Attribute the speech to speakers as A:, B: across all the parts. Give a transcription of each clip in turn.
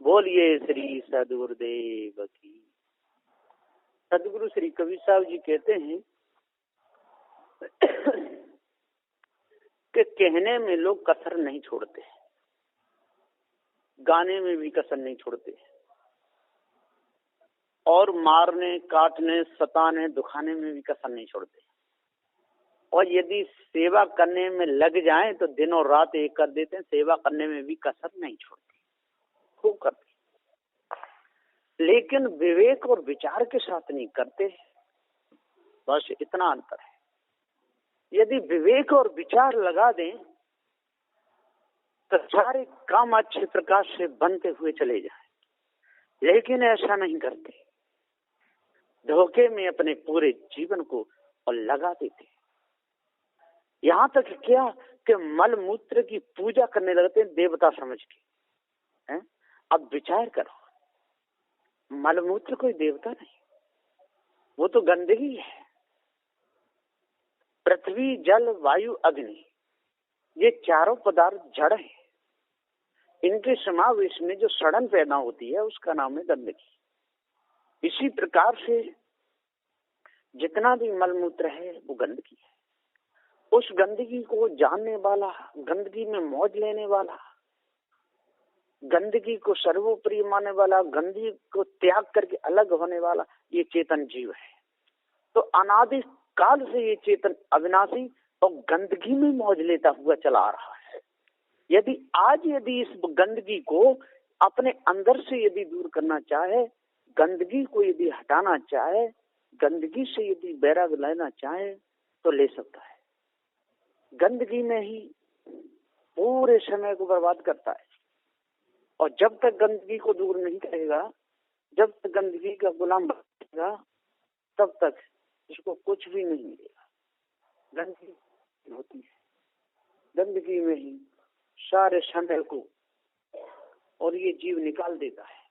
A: बोलिए श्री सदगुरुदेव की। सदगुरु श्री कबीर साहब जी कहते हैं कि कहने में लोग कसर नहीं छोड़ते, गाने में भी कसर नहीं छोड़ते, और मारने काटने सताने दुखाने में भी कसर नहीं छोड़ते, और यदि सेवा करने में लग जाएं तो दिनों रात एक कर देते हैं, सेवा करने में भी कसर नहीं छोड़ते, खूब करते। लेकिन विवेक और विचार के साथ नहीं करते, बस इतना अंतर है। यदि विवेक और विचार लगा दें तो सारे काम अच्छे प्रकार से बनते हुए चले जाएं, लेकिन ऐसा नहीं करते, धोखे में अपने पूरे जीवन को और लगा देते। यहाँ तक क्या कि मल मूत्र की पूजा करने लगते हैं देवता समझ के हैं? अब विचार करो, मलमूत्र कोई देवता नहीं, वो तो गंदगी है। पृथ्वी जल वायु अग्नि ये चारों पदार्थ जड़ है, इनके समावेश में जो सड़न पैदा होती है उसका नाम है गंदगी। इसी प्रकार से जितना भी मलमूत्र है वो गंदगी है। उस गंदगी को जानने वाला, गंदगी में मौज लेने वाला, गंदगी को सर्वोपरि मानने वाला, गंदगी को त्याग करके अलग होने वाला ये चेतन जीव है। तो अनादि काल से ये चेतन अविनाशी और गंदगी में मौज लेता हुआ चला आ रहा है। यदि इस गंदगी को अपने अंदर से यदि दूर करना चाहे, गंदगी को यदि हटाना चाहे, गंदगी से यदि बैराग लेना चाहे तो ले सकता है। गंदगी में ही पूरे समय को बर्बाद करता है, और जब तक गंदगी को दूर नहीं करेगा, जब तक गंदगी का गुलाम बनेगा, तब तक इसको कुछ भी नहीं मिलेगा। गंदगी होती है, गंदगी में ही सारे समय को और ये जीव निकाल देता है।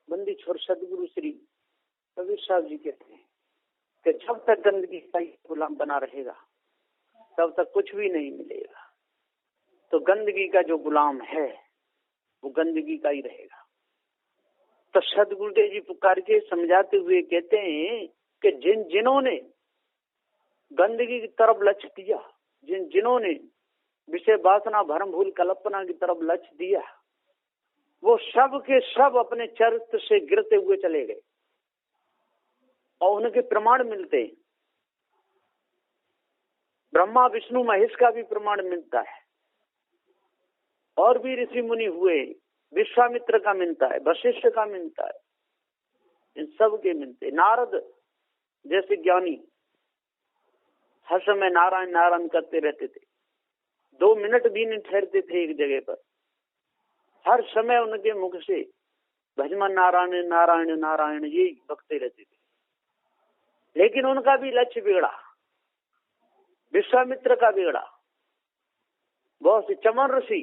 A: बंदी छोर सदगुरु श्री कबीर साहब जी कहते हैं कि जब तक गंदगी का गुलाम बना रहेगा तब तक कुछ भी नहीं मिलेगा। तो गंदगी का जो गुलाम है वो गंदगी का ही रहेगा। तो सदगुरुदेव जी पुकार के समझाते हुए कहते हैं कि जिन्होंने गंदगी की तरफ लक्ष्य दिया, जिन्होंने विषय वासना भरम भूल कल्पना की तरफ लक्ष्य दिया, वो सब के सब अपने चरित्र से गिरते हुए चले गए, और उनके प्रमाण मिलते हैं। ब्रह्मा विष्णु महेश का भी प्रमाण मिलता है, और भी ऋषि मुनि हुए, विश्वामित्र का मिलता है, वशिष्ठ का मिलता है, इन सब के मिलते। नारद जैसे ज्ञानी हर समय नारायण नारायण करते रहते थे, 2 मिनट भी नहीं ठहरते थे एक जगह पर। हर समय उनके मुख से भजमन नारायण नारायण नारायण ये बकते रहते थे। लेकिन उनका भी लक्ष्य बिगड़ा, विश्वामित्र का बिगड़ा। बहुत से चमन ऋषि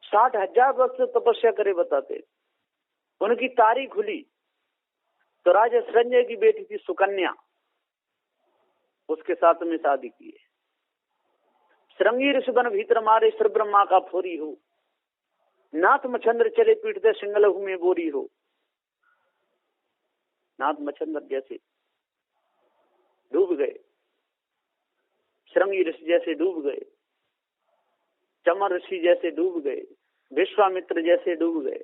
A: 60,000 वर्ष तपस्या करे बताते, उनकी तारीख खुली तो राजा संजय की बेटी थी सुकन्या, उसके साथ में शादी की है। श्रृंगी ऋषिवन भीतर मारे श्री ब्रह्मा का फोरी हो, नाथ मच्छंद्र चले पीटते सिंगलहु में बोरी हो। नाथ मच्छंद्र जैसे डूब गए, श्रृंगी ऋषि जैसे डूब गए, चमन ऋषि जैसे डूब गए, विश्वामित्र जैसे डूब गए,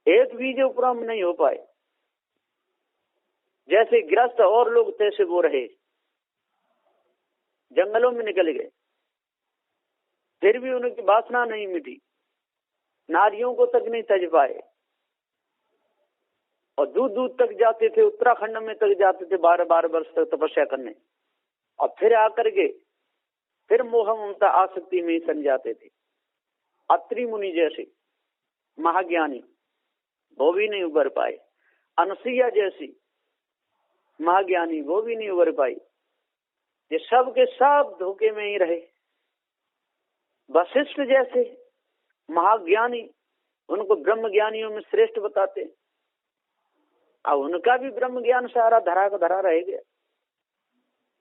A: एक भी जो उपराम नहीं हो पाए। जैसे गृहस्थ और लोग तैसे वो रहे, जंगलों में निकल गए, फिर भी उनकी वासना नहीं मिटी, नारियों को तक नहीं तज पाए, और दूर दूर तक जाते थे, उत्तराखंड में तक जाते थे 12-12 वर्ष तक तपस्या करने, और फिर आकर के फिर मोह ममता आसक्ति में सन जाते थे। अत्रि मुनि जैसे महाज्ञानी वो भी नहीं उबर पाए, अनसुईया जैसी महाज्ञानी वो भी नहीं उबर पाई। ये सब के सब धोखे में ही रहे। वशिष्ठ जैसे महाज्ञानी उनको ब्रह्म ज्ञानियों में श्रेष्ठ बताते, अब उनका भी ब्रह्म ज्ञान सारा धरा का धरा रह गया।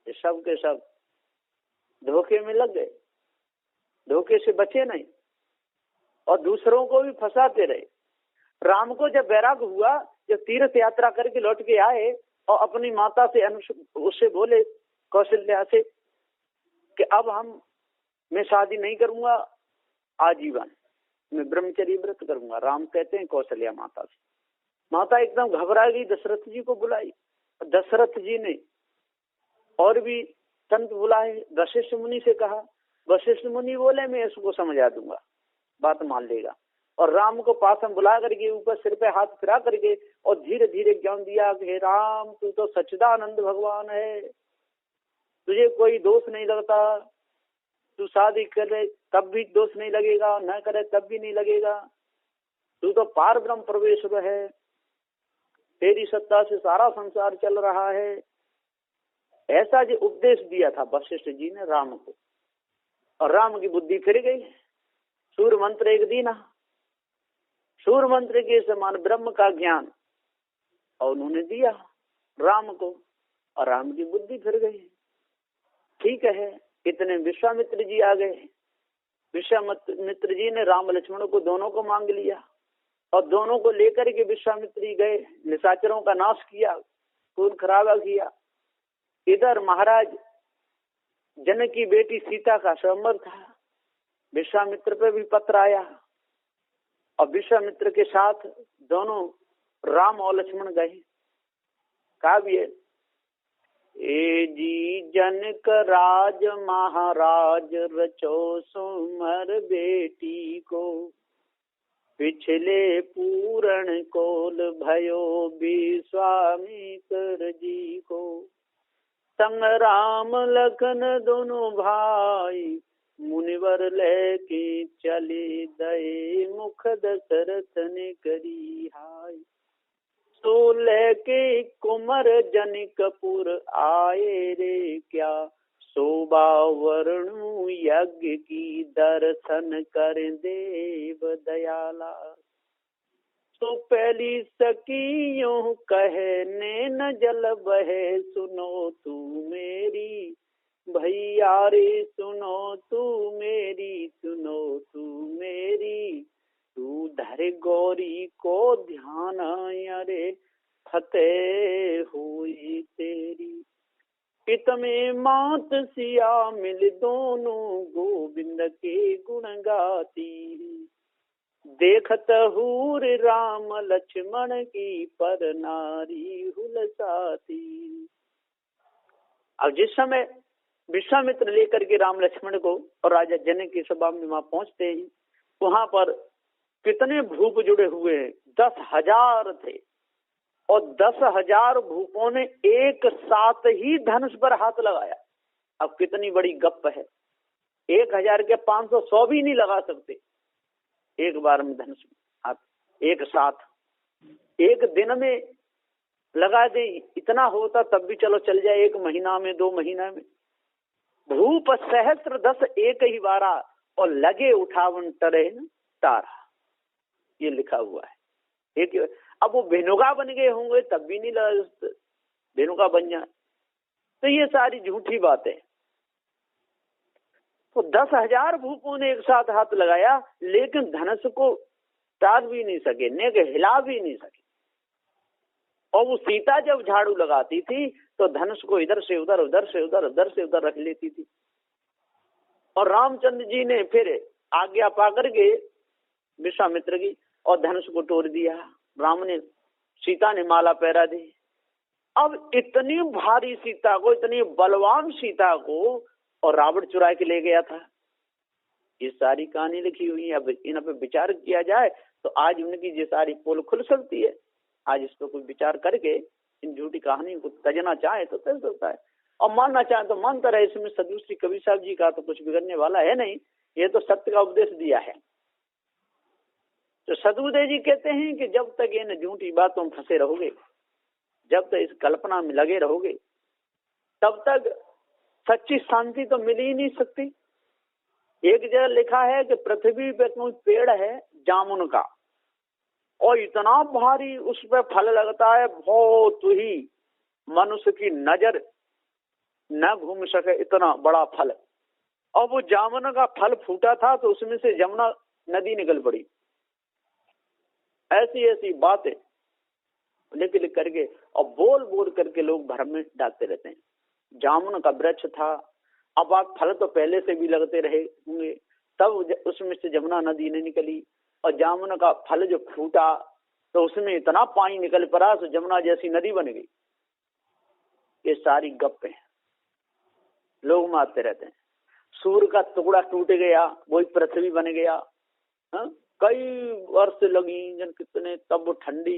A: ये सब के सब धोखे में लग गए, धोखे से बचे नहीं। और दूसरों को भी फंसाते रहे। राम को जब वैराग हुआ, जब तीर्थ यात्रा करके लौट के आए और अपनी माता से उससे बोले, कौशल्या से, कि अब मैं शादी नहीं करूंगा, आजीवन मैं ब्रह्मचर्य व्रत करूंगा। राम कहते हैं कौशल्या माता से, माता एकदम घबरा गई, दशरथ जी को बुलाई। दशरथ जी ने और भी संत बुलाए, वशिष्ठ मुनि से कहा। वशिष्ठ मुनि बोले मैं इसको समझा दूंगा, बात मान लेगा। और राम को पास में बुला करके ऊपर सिर पे हाथ फिरा करके और धीरे धीरे ज्ञान दिया कि हे राम, तू तो सच्चिदानंद भगवान है, तुझे कोई दोष नहीं लगता, तू शादी करे तब भी दोष नहीं लगेगा, न करे तब भी नहीं लगेगा, तू तो पार ब्रह्म परमेश्वर है, तेरी सत्ता से सारा संसार चल रहा है। ऐसा जो उपदेश दिया था वशिष्ठ जी ने राम को, और राम की बुद्धि फिर गई। सूर्य मंत्र एक दीना, सूर्य मंत्र के समान ब्रह्म का ज्ञान और उन्होंने दिया राम को, और राम की बुद्धि फिर गई। ठीक है, इतने विश्वामित्र जी आ गए। विश्वामित्र जी ने राम लक्ष्मण को दोनों को मांग लिया, और दोनों को लेकर के विश्वामित्र जी गए, निशाचरों का नाश किया, खून खराबा किया। इधर महाराज जनक की बेटी सीता का स्वयंवर था, विश्वामित्र पे भी पत्र आया, और विश्वामित्र के साथ दोनों राम और लक्ष्मण गए। काव्य ए जी जनक राज महाराज रचो सुमर बेटी को, पिछले पूरण कोल भयो विश्वामित्र जी को। संग राम लखन दोनों भाई, मुनिवर लेके चले दए, मुख दशरथ ने करी हाय। तो लेके कुमर जनिकपुर आए रे, क्या शोभा वर्णु यज्ञ की, दर्शन कर देव दयाला। तो पहली सखियों कहने न जल बहे, सुनो तू मेरी भैया रे, सुनो तू मेरी, सुनो तू मेरी। तू धर गौरी को ध्यान, अरे फतेह हुई तेरी। पित में मात सिया मिल दोनों, गोविंद के गुण गाती। देखत हूर राम लक्ष्मण की, पर नारी हुलसाती। अब जिस समय विश्वामित्र लेकर के राम लक्ष्मण को और राजा जनक की सभा में वहां पहुंचते हैं, वहां पर कितने भूप जुड़े हुए हैं, 10,000 थे, और 10,000 भूपों ने एक साथ ही धनुष पर हाथ लगाया। अब कितनी बड़ी गप है, 1,000 के 500 100 भी नहीं लगा सकते एक बार में धनुष हाथ, एक साथ एक दिन में लगा दे। इतना होता तब भी चलो चल जाए, 1 महीना में 2 महीना में। भूप सहस्त्र 10 एक ही बारा, और लगे उठावन टरे तारा, ये लिखा हुआ है। एक अब वो भेनुका बन गए होंगे तब भी नहीं लगा, भेनुका बन जाए तो ये सारी झूठी बातें। तो 10,000 भूपों ने एक साथ हाथ लगाया, लेकिन धनुष को टाल भी नहीं सके, नेक हिला भी नहीं सके। और वो सीता जब झाड़ू लगाती थी तो धनुष को इधर से उधर, उधर से उधर, उधर से उधर रख लेती थी। और रामचंद्र जी ने फिर आज्ञा पा करके विश्वामित्र की और धनुष को तोड़ दिया। राम ने, सीता ने माला पहरा दी। अब इतनी भारी सीता को, इतनी बलवान सीता को और रावण चुरा के ले गया था। ये सारी कहानी लिखी हुई है। अब इन पे विचार किया जाए तो आज उनकी ये सारी पोल खुल सकती है। आज इस पर कोई विचार करके इन झूठी कहानी को तजना चाहे तो तज सकता है, और मानना चाहे तो मानता रहे। इसमें सदगुरु श्री कबीर साहब जी का तो कुछ बिगड़ने वाला है नहीं, ये तो सत्य का उपदेश दिया है। तो सदगुरुदेव जी कहते हैं कि जब तक इन झूठी बातों में फंसे रहोगे, जब तक इस कल्पना में लगे रहोगे, तब तक सच्ची शांति तो मिल ही नहीं सकती। एक जगह लिखा है कि पृथ्वी पे कोई पेड़ है जामुन का, और इतना भारी उस पर फल लगता है, बहुत ही मनुष्य की नजर न घूम सके, इतना बड़ा फल। और वो जामुन का फल फूटा था तो उसमें से जमुना नदी निकल पड़ी। ऐसी ऐसी बातें लिख लिख करके और बोल बोल करके लोग भ्रम में डालते रहते हैं। जामुन का वृक्ष था, अब आप फल तो पहले से भी लगते रहे होंगे, तब उसमें से जमुना नदी नहीं निकली, और जामुन का फल जो फूटा तो उसमें इतना पानी निकल पड़ा तो जमुना जैसी नदी बन गई। ये सारी गप्पे लोग मारते रहते हैं। सूर्य का टुकड़ा टूट गया, वही पृथ्वी बन गया। हा? कई वर्ष लगी जन कितने, तब वो ठंडी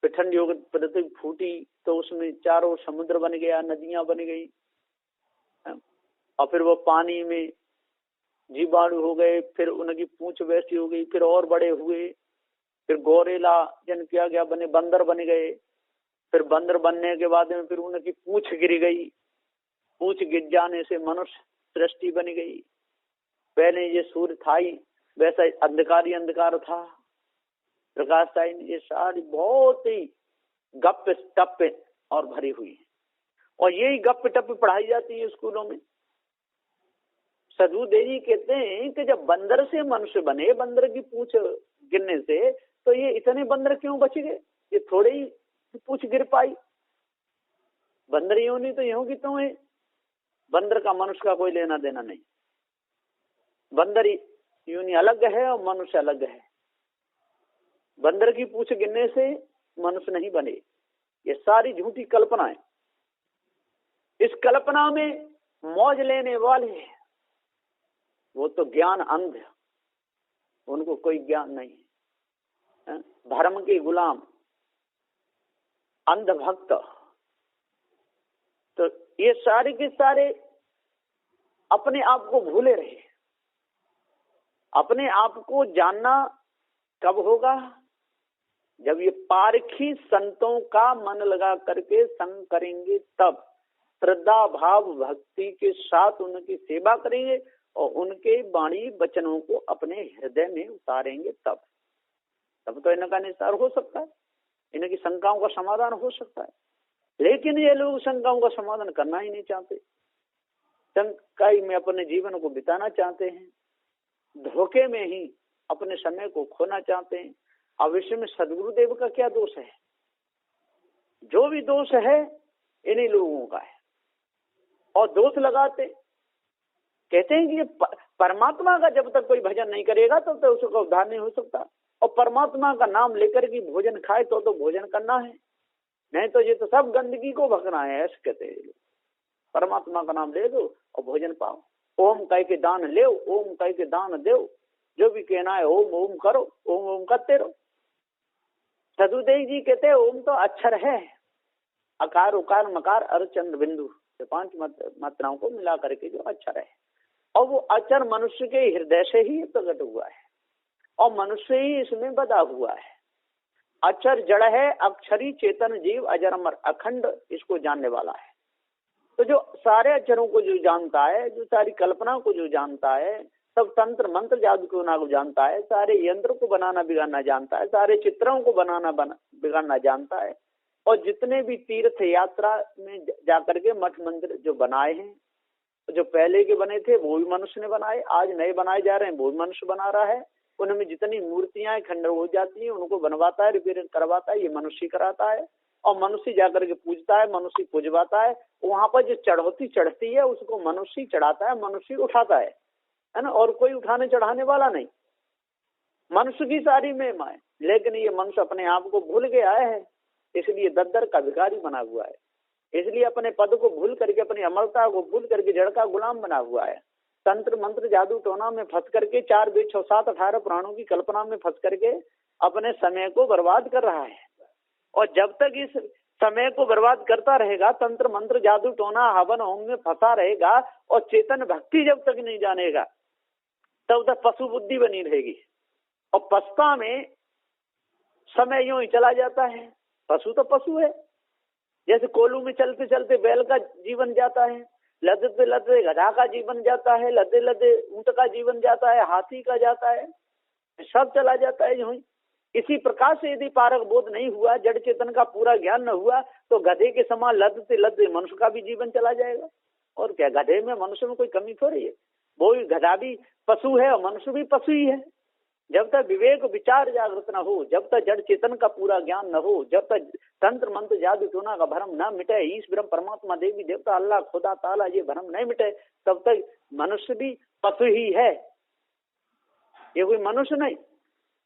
A: हो गई, पृथ्वी फूटी तो उसमें चारों समुद्र बन गया, नदियां बन गई। और फिर वो पानी में जीवाणु हो गए, फिर उनकी पूंछ वैसी हो गई, फिर और बड़े हुए, फिर गोरेला जन क्या क्या बने, बंदर बन गए। फिर बंदर बनने के बाद में फिर उनकी पूंछ गिर गई, पूंछ गिर जाने से मनुष्य सृष्टि बन गई। पहले ये सूर्य था ही वैसा अंधकार ही अंधकार था, प्रकाश था ही। ये सारी बहुत ही गप टप और भरी हुई है, और यही गप टप पढ़ाई जाती है स्कूलों में। सदगुरुदेव जी कहते हैं कि जब बंदर से मनुष्य बने, बंदर की पूंछ गिरने से, तो ये इतने बंदर क्यों बच गए? ये थोड़े ही पूंछ गिर पाई। बंदर योनि तो यूं की तो है, बंदर का मनुष्य का कोई लेना देना नहीं। बंदर योनि अलग है और मनुष्य अलग है। बंदर की पूंछ गिरने से मनुष्य नहीं बने। ये सारी झूठी कल्पना है। इस कल्पना में मौज लेने वाले वो तो ज्ञान अंध है, उनको कोई ज्ञान नहीं है। धर्म के गुलाम, अंध भक्त। तो ये सारे के सारे अपने आप को भूले रहे। अपने आप को जानना कब होगा? जब ये पारखी संतों का मन लगा करके संग करेंगे, तब श्रद्धा भाव भक्ति के साथ उनकी सेवा करेंगे और उनके वाणी वचनों को अपने हृदय में उतारेंगे, तब तो इनका निस्तार हो सकता है, इनकी शंकाओं का समाधान हो सकता है। लेकिन ये लोग शंकाओं का समाधान करना ही नहीं चाहते, शंकाई में अपने जीवन को बिताना चाहते हैं, धोखे में ही अपने समय को खोना चाहते हैं। अब इसमें सदगुरुदेव का क्या दोष है? जो भी दोष है इन्हीं लोगों का है। और दोष लगाते कहते हैं कि परमात्मा का जब तक कोई भजन नहीं करेगा तब तक उसका उद्धार नहीं हो सकता, और परमात्मा का नाम लेकर के भोजन खाए तो भोजन करना है, नहीं तो ये तो सब गंदगी को भगना है। ऐसे कहते हैं, परमात्मा का नाम ले दो और भोजन पाओ। ओम कह के दान ले, ओम कह के दान दो, जो भी कहना है ओम ओम करो, ओम ओम करते रहो। सदगुरुदेव जी कहते हैं ओम तो अक्षर है, अकार उकार मकार अर चंद्र बिंदु, 5 मात्राओं को मिला करके जो अक्षर है, और वो अक्षर मनुष्य के हृदय से ही प्रकट हुआ है और मनुष्य ही इसमें बदा हुआ है। अक्षर जड़ है, अक्षरी चेतन जीव अजर अमर अखंड, इसको जानने वाला है। तो जो सारे अक्षरों को जो जानता है, जो सारी कल्पना को जो जानता है, सब तंत्र मंत्र जादू को जानता है, सारे यंत्र को बनाना बिगाड़ना जानता है, सारे चित्रों को बनाना बिगाड़ना जानता है, और जितने भी तीर्थ यात्रा में जाकर के मठ मंदिर जो बनाए हैं, जो पहले के बने थे वो भी मनुष्य ने बनाए, आज नए बनाए जा रहे हैं वो भी मनुष्य बना रहा है। उनमें जितनी मूर्तियां खंडर हो जाती हैं उनको बनवाता है, रिपेयर करवाता है, ये मनुष्य कराता है, और मनुष्य जाकर के पूजता है, मनुष्य पूजवाता है। वहां पर जो चढ़ौती चढ़ती है उसको मनुष्य चढ़ाता है, मनुष्य उठाता है ना, और कोई उठाने चढ़ाने वाला नहीं। मनुष्य की सारी महिमा है, लेकिन ये मनुष्य अपने आप को भूल गया है, इसलिए दद्दर का भिखारी बना हुआ है, इसलिए अपने पद को भूल करके, अपनी अमरता को भूल करके जड़ का गुलाम बना हुआ है। तंत्र मंत्र जादू टोना में फंस करके, 4 वेद 6 7 18 पुराणों की कल्पना में फंस करके अपने समय को बर्बाद कर रहा है। और जब तक इस समय को बर्बाद करता रहेगा, तंत्र मंत्र जादू टोना हवन होम में फंसा रहेगा, और चेतन भक्ति जब तक नहीं जानेगा तब तक पशु बुद्धि बनी रहेगी। और पशुता में समय यूं ही चला जाता है। पशु तो पशु है, जैसे कोलू में चलते चलते बैल का जीवन जाता है, लदते लदते गधा का जीवन जाता है, लदे लदे ऊंट का जीवन जाता है, हाथी का जाता है, सब चला जाता है यूं ही। इसी प्रकार से यदि पारक बोध नहीं हुआ, जड़ चेतन का पूरा ज्ञान न हुआ, तो गधे के समान लदते लदते मनुष्य का भी जीवन चला जाएगा। और क्या, गधे में मनुष्य में कोई कमी थोड़ी है, वो गधा भी पशु है और मनुष्य भी पशु ही है। जब तक विवेक विचार जागृत न हो, जब तक जड़ चेतन का पूरा ज्ञान न हो, जब तक तंत्र मंत्र जादू टोना का भ्रम न मिटे, ईश ब्रह्म परमात्मा देवी देवता अल्लाह खुदा ताला ये भ्रम नहीं मिटे, तब तक मनुष्य भी पशु ही है, ये कोई मनुष्य नहीं।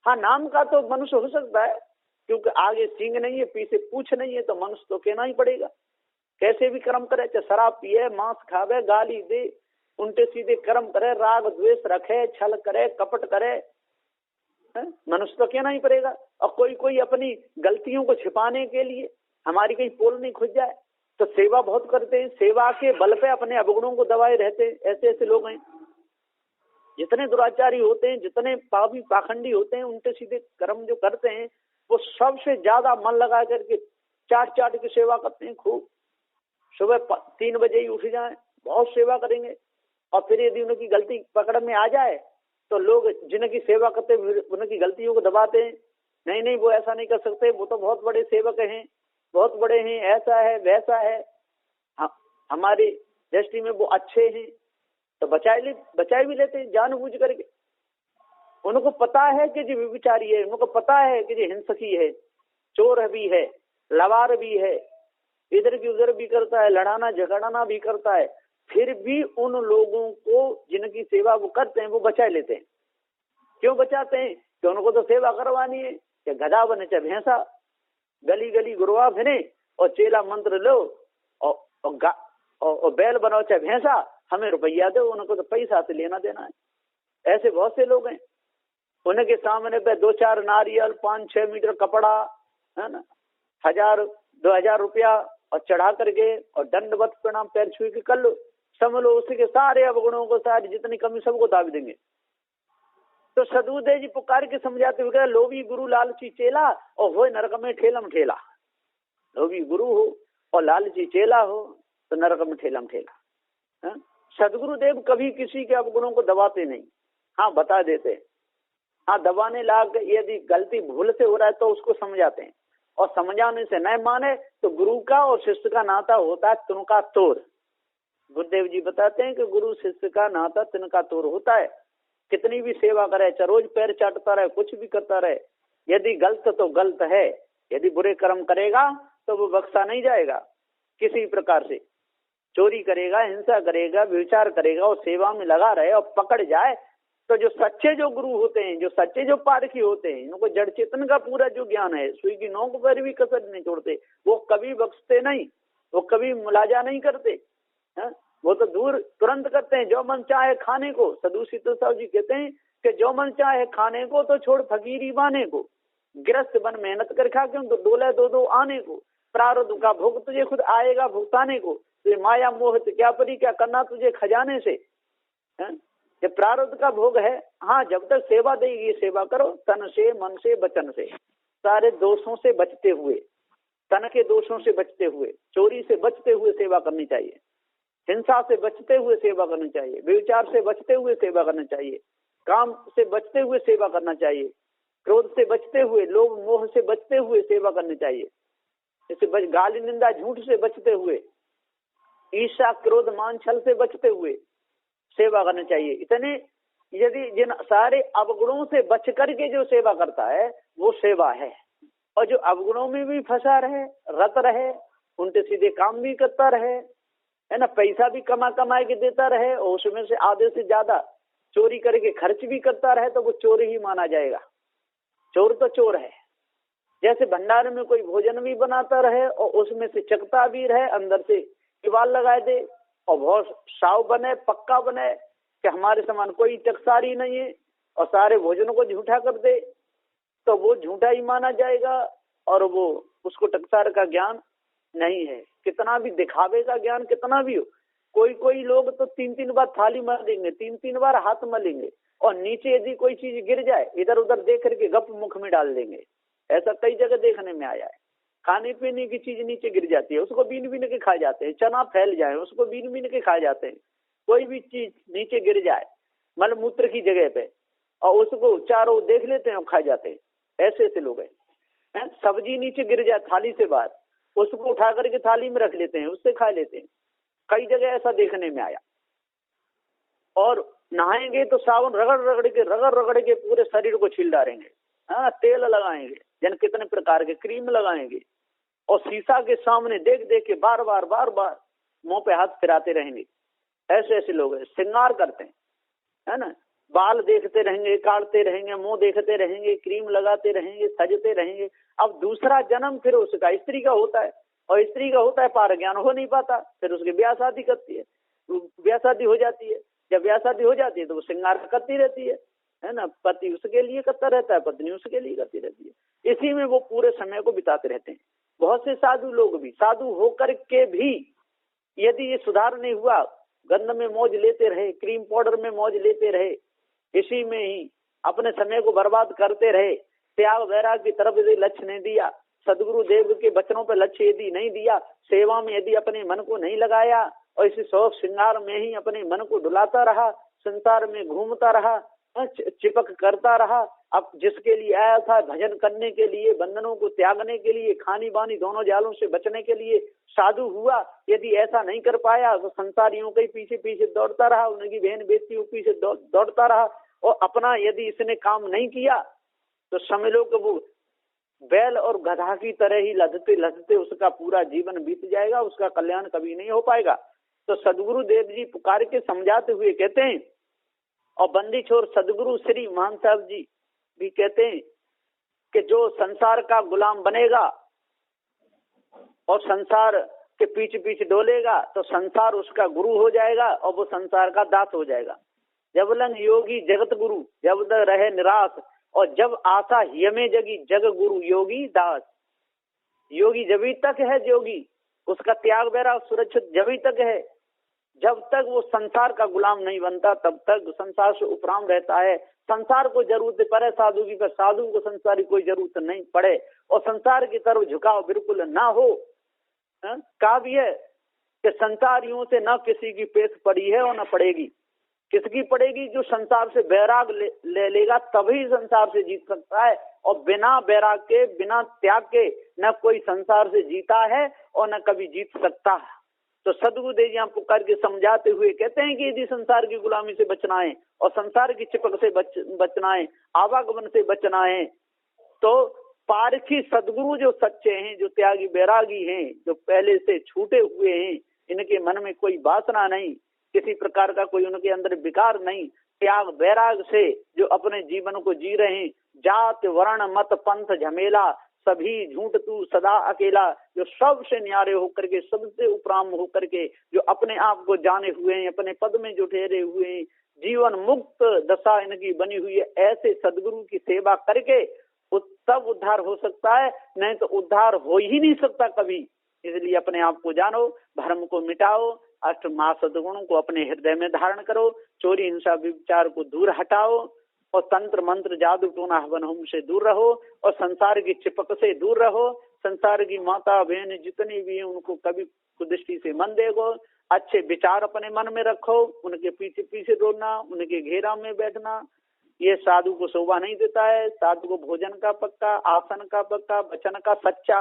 A: हाँ, नाम का तो मनुष्य हो सकता है, क्योंकि आगे सींग नहीं है, पीछे पूछ नहीं है, तो मनुष्य तो कहना ही पड़ेगा। कैसे भी कर्म करे, चाहे शराब पिए, मांस खावे, गाली दे, उल्टे सीधे कर्म करे, राग द्वेष रखे, छल करे, कपट करे, मनुष्य तो कहना ही पड़ेगा। और कोई कोई अपनी गलतियों को छिपाने के लिए, हमारी कहीं पोल नहीं खुज जाए, तो सेवा बहुत करते हैं, सेवा के बल पे अपने अवगुणों को दबाए रहते हैं। ऐसे ऐसे लोग हैं, जितने दुराचारी होते हैं, जितने पापी पाखंडी होते हैं, उल्टे सीधे कर्म जो करते हैं, वो सबसे ज्यादा मन लगा करके चाट चाट की सेवा करते हैं। खूब सुबह 3 बजे ही उठ जाए, बहुत सेवा करेंगे, और फिर यदि उनकी गलती पकड़ में आ जाए तो लोग जिनकी सेवा करते हैं उनकी गलतियों को दबाते हैं। नहीं नहीं, वो ऐसा नहीं कर सकते, वो तो बहुत बड़े सेवक हैं, बहुत बड़े हैं, ऐसा है वैसा है, हमारी दृष्टि में वो अच्छे हैं, तो बचाए भी लेते हैं जानबूझ करके। उनको पता है कि जो विचारी है, उनको पता है कि जो हिंसकी है, चोर भी है, लवार भी है, इधर की उधर भी करता है, लड़ाना झगड़ाना भी करता है, फिर भी उन लोगों को जिनकी सेवा वो करते हैं वो बचा लेते हैं। क्यों बचाते हैं? कि उनको तो सेवा करवानी है, कि गधा बने चाहे भैंसा, गली गली गुरुआ फिरे और चेला मंत्र लो और बैल बनाओ चाहे भैंसा, हमें रुपया दो, उनको तो पैसा से लेना देना है। ऐसे बहुत से लोग हैं, उनके सामने पे 2-4 नारियल, 5-6 मीटर कपड़ा, है ना, 1000-2000 रुपया और चढ़ा करके और दंडवत प्रणाम पैर छुई के कर लो, समझ लो उसके सारे अवगुणों को, सारी जितनी कमी सबको दाब देंगे। तो सदुदेव जी पुकार के समझाते हुए, लोभी गुरु लालची चेला और हो नरक में ठेलम ठेला। लोभी गुरु हो और लालची चेला हो तो नरक में ठेलम ठेला। सदगुरुदेव कभी किसी के अवगुणों को दबाते नहीं, हाँ बता देते, हाँ दबाने लाग यदि गलती भूल से हो रहा है तो उसको समझाते हैं, और समझाने से नहीं माने तो गुरु का और शिष्य का नाता होता है तिनका तोड़। गुरुदेव जी बताते हैं कि गुरु शिष्य का नाता तिनका तोड़ होता है। कितनी भी सेवा करे, चाहे रोज पैर चाटता रहे, कुछ भी करता रहे, यदि गलत तो गलत है, यदि बुरे कर्म करेगा तो वो बख्शा नहीं जाएगा किसी प्रकार से। चोरी करेगा, हिंसा करेगा, व्यभिचार करेगा और सेवा में लगा रहे और पकड़ जाए, तो जो सच्चे जो गुरु होते हैं, जो सच्चे जो पारखी होते हैं, इनको जड़ चेतन का पूरा जो ज्ञान है, सुई की नोक पर भी कसर नहीं छोड़ते, वो कभी बख्शते नहीं, वो कभी मुलाजा नहीं करते, है? वो तो दूर तुरंत करते हैं। जो मन चाहे खाने को, सदु शीतल साहब जी कहते हैं कि जो मन चाहे खाने को तो छोड़ फकीरी बाने को, गिरस्त बन मेहनत कर खा क्यों तो डोले दो आने को, प्रारब्ध का भोग तुझे खुद आएगा भुगताने को, तो माया मोह क्या परी क्या करना तुझे खजाने से, है? ये प्रारब्ध का भोग है। हाँ, जब तक सेवा देगी सेवा करो, तन से मन से वचन से, सारे दोषों से बचते हुए, तन के दोषों से बचते हुए, चोरी से बचते हुए सेवा करनी चाहिए, हिंसा से बचते हुए सेवा करनी चाहिए, व्यभिचार से बचते हुए सेवा करना चाहिए, काम से बचते हुए सेवा करना चाहिए, क्रोध से बचते हुए, लोभ मोह से बचते हुए सेवा करनी चाहिए, इससे गाली निंदा झूठ से बचते हुए, ईर्ष्या क्रोध मान छल से बचते हुए सेवा करनी चाहिए। इतने यदि जिन सारे अवगुणों से बच करके जो सेवा करता है वो सेवा है। और जो अवगुणों में भी फंसा रहे, रत रहे, उनके सीधे काम भी करता रहे, है ना, पैसा भी कमा के देता रहे और उसमें से आधे से ज्यादा चोरी करके खर्च भी करता रहे, तो वो चोर ही माना जाएगा। चोर तो चोर है। जैसे भंडार में कोई भोजन भी बनाता रहे और उसमें से चकता भी रहे, अंदर से किवाड़ लगा दे और बहुत साव बने, पक्का बने कि हमारे समान कोई टकसारी नहीं है, और सारे भोजनों को झूठा कर दे, तो वो झूठा ही माना जाएगा और वो उसको टकसार का ज्ञान नहीं है। कितना भी दिखावे का ज्ञान कितना भी हो, कोई लोग तो 3-3 बार थाली मलेंगे, 3-3 बार हाथ मलेंगे, और नीचे यदि कोई चीज गिर जाए इधर उधर देख करके गप मुख में डाल देंगे। ऐसा कई जगह देखने में आया है। खाने पीने की चीज नीचे गिर जाती है, उसको बीन बीन के खा जाते हैं। चना फैल जाए उसको बीन बीन के खा जाते हैं। कोई भी चीज नीचे गिर जाए मलमूत्र की जगह पे और उसको चारों देख लेते हैं और खा जाते हैं। ऐसे ऐसे लोग हैं। सब्जी नीचे गिर जाए थाली से बाहर, उसको उठा करके थाली में रख लेते हैं, उससे खा लेते हैं। कई जगह ऐसा देखने में आया। और नहाएंगे तो साबुन रगड़ रगड़ के पूरे शरीर को छील डालेंगे। हाँ, तेल लगाएंगे, जन कितने प्रकार के क्रीम लगाएंगे, और शीशा के सामने देख देख के बार बार मुंह पे हाथ फिराते रहेंगे। ऐसे ऐसे लोग हैं, श्रृंगार करते हैं, है ना, बाल देखते रहेंगे, काटते रहेंगे, मुंह देखते रहेंगे, क्रीम लगाते रहेंगे, सजते रहेंगे। अब दूसरा जन्म फिर उसका स्त्री का होता है, और स्त्री का होता है पार ज्ञान हो नहीं पाता, फिर उसकी ब्याह शादी करती है, ब्याह शादी हो जाती है। जब ब्याह शादी हो जाती है तो वो श्रृंगार करती रहती है ना, पति उसके लिए करता रहता है, पत्नी उसके लिए करती रहती है। इसी में वो पूरे समय को बिताते रहते हैं। बहुत से साधु लोग भी साधु होकर के भी यदि ये सुधार नहीं हुआ, गंध में मौज लेते रहे, क्रीम पाउडर में मौज लेते रहे, इसी में ही अपने समय को बर्बाद करते रहे, त्याग वैराग की तरफ यदि लक्ष्य नहीं दिया, सदगुरु देव के वचनों पर लक्ष्य यदि नहीं दिया, सेवा में यदि अपने मन को नहीं लगाया, और इसी शौक श्रृंगार में ही अपने मन को डुलाता रहा, संसार में घूमता रहा, चिपक करता रहा। अब जिसके लिए आया था भजन करने के लिए, बंधनों को त्यागने के लिए, खानी बानी दोनों जालों से बचने के लिए साधु हुआ, यदि ऐसा नहीं कर पाया तो संसारियों के पीछे पीछे दौड़ता रहा, उनकी बहन बेटियों के पीछे दौड़ता रहा, और अपना यदि इसने काम नहीं किया तो समझ लो कि वो बैल और गधा की तरह ही लदते लदते उसका पूरा जीवन बीत जाएगा, उसका कल्याण कभी नहीं हो पाएगा। तो सदगुरु देव जी पुकार के समझाते हुए कहते हैं, और बंदी छोर सदगुरु श्री मान साहब जी भी कहते हैं कि जो संसार का गुलाम बनेगा और संसार के पीछे पीछे डोलेगा तो संसार उसका गुरु हो जाएगा और वो संसार का दास हो जाएगा। जब लंग योगी जगत गुरु, जब तक रहे निराश, और जब आशा यमे जगी जग गुरु योगी दास। योगी जभी तक है जोगी, उसका त्याग वैराग सुरक्षित जभी तक है, जब तक वो संसार का गुलाम नहीं बनता तब तक संसार से उपराम रहता है। संसार को जरूरत पड़े साधु की, पर साधु को संसार की कोई जरूरत नहीं पड़े, और संसार की तरफ झुकाव बिल्कुल ना हो। काव्य है कि संसारियों से न किसी की पेश पड़ी है और न पड़ेगी। किसकी पड़ेगी? जो संसार से बैराग ले लेगा तभी संसार से जीत सकता है, और बिना बैराग के, बिना त्याग के न कोई संसार से जीता है और न कभी जीत सकता है। तो सदगुरुदेव यहाँ पुकार के समझाते हुए कहते हैं कि यदि संसार की गुलामी से बचना है और संसार की चिपक से बचना है, आवागमन से बचना है, तो पारखी सदगुरु जो सच्चे हैं, जो त्यागी बैरागी हैं, जो पहले से छूटे हुए हैं, इनके मन में कोई वासना नहीं, किसी प्रकार का कोई उनके अंदर विकार नहीं, त्याग बैराग से जो अपने जीवन को जी रहे हैं, जात वर्ण मत पंथ झमेला सभी झूठ तू सदा अकेला, जो सबसे न्यारे होकर के, सबसे उपराम होकर के, जो अपने आप को जाने हुए हैं, अपने पद में जो ठहरे हुए हैं, जीवन मुक्त दशा इनकी बनी हुई है, ऐसे सदगुरु की सेवा करके तब उद्धार हो सकता है, नहीं तो उद्धार हो ही नहीं सकता कभी। इसलिए अपने आप को जानो, भ्रम को मिटाओ, अष्ट महासद्गुणों को अपने हृदय में धारण करो, चोरी हिंसा विचार को दूर हटाओ, और तंत्र मंत्र जादू टोना हवन होम से दूर रहो, और संसार की चिपक से दूर रहो। संसार की माता बहन जितनी भी हैं उनको कभी कुदृष्टि से मन देखो, अच्छे विचार अपने मन में रखो, उनके पीछे पीछे दौड़ना, उनके घेरा में बैठना ये साधु को शोभा नहीं देता है। साधु को भोजन का पक्का, आसन का पक्का, वचन का सच्चा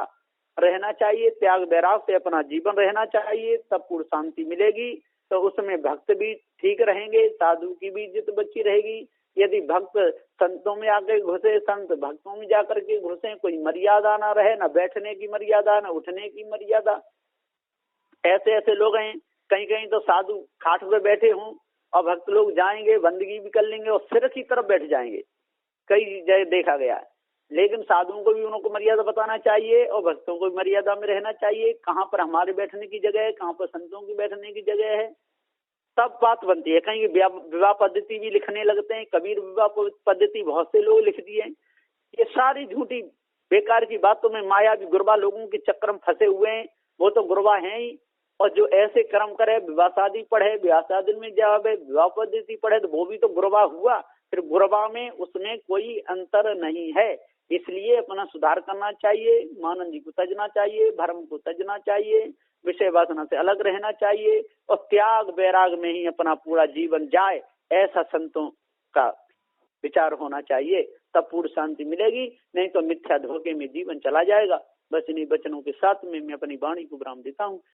A: रहना चाहिए, त्याग बैराग से अपना जीवन रहना चाहिए, तब पूर्ण शांति मिलेगी। तो उसमें भक्त भी ठीक रहेंगे, साधु की भी इज्जत बची रहेगी। यदि भक्त संतों में आके घुसे, संत भक्तों में जाकर के घुसे, कोई मर्यादा ना रहे, ना बैठने की मर्यादा, ना उठने की मर्यादा। ऐसे ऐसे लोग हैं, कहीं कहीं तो साधु खाट पे बैठे हों और भक्त लोग जाएंगे, बंदगी भी कर लेंगे और सिर की तरफ बैठ जाएंगे, कई जगह देखा गया है। लेकिन साधुओं को भी उनको मर्यादा बताना चाहिए और भक्तों को भी मर्यादा में रहना चाहिए। कहाँ पर हमारे बैठने की जगह है, कहाँ पर संतों की बैठने की जगह है, तब बात बनती है। कहीं विवाह पद्धति भी लिखने लगते हैं, कबीर विवाह पद्धति बहुत से लोग लिख दिए। ये सारी झूठी बेकार की बातों में माया भी गुरबा लोगों के चक्कर में फंसे हुए हैं। वो तो गुरबा है ही, और जो ऐसे कर्म करे, विवाह शादी पढ़े, विवाह शादी में जावे, विवाह पद्धति पढ़े, तो वो भी तो गुरबा हुआ। फिर गुरबा में उसमें कोई अंतर नहीं है। इसलिए अपना सुधार करना चाहिए, मानन जी को तजना चाहिए, भरम को तजना चाहिए, विषय वासना से अलग रहना चाहिए, और त्याग बैराग में ही अपना पूरा जीवन जाए, ऐसा संतों का विचार होना चाहिए। तब पूर्ण शांति मिलेगी, नहीं तो मिथ्या धोखे में जीवन चला जाएगा। बस इन्हीं वचनों के साथ में मैं अपनी वाणी को विराम देता हूँ।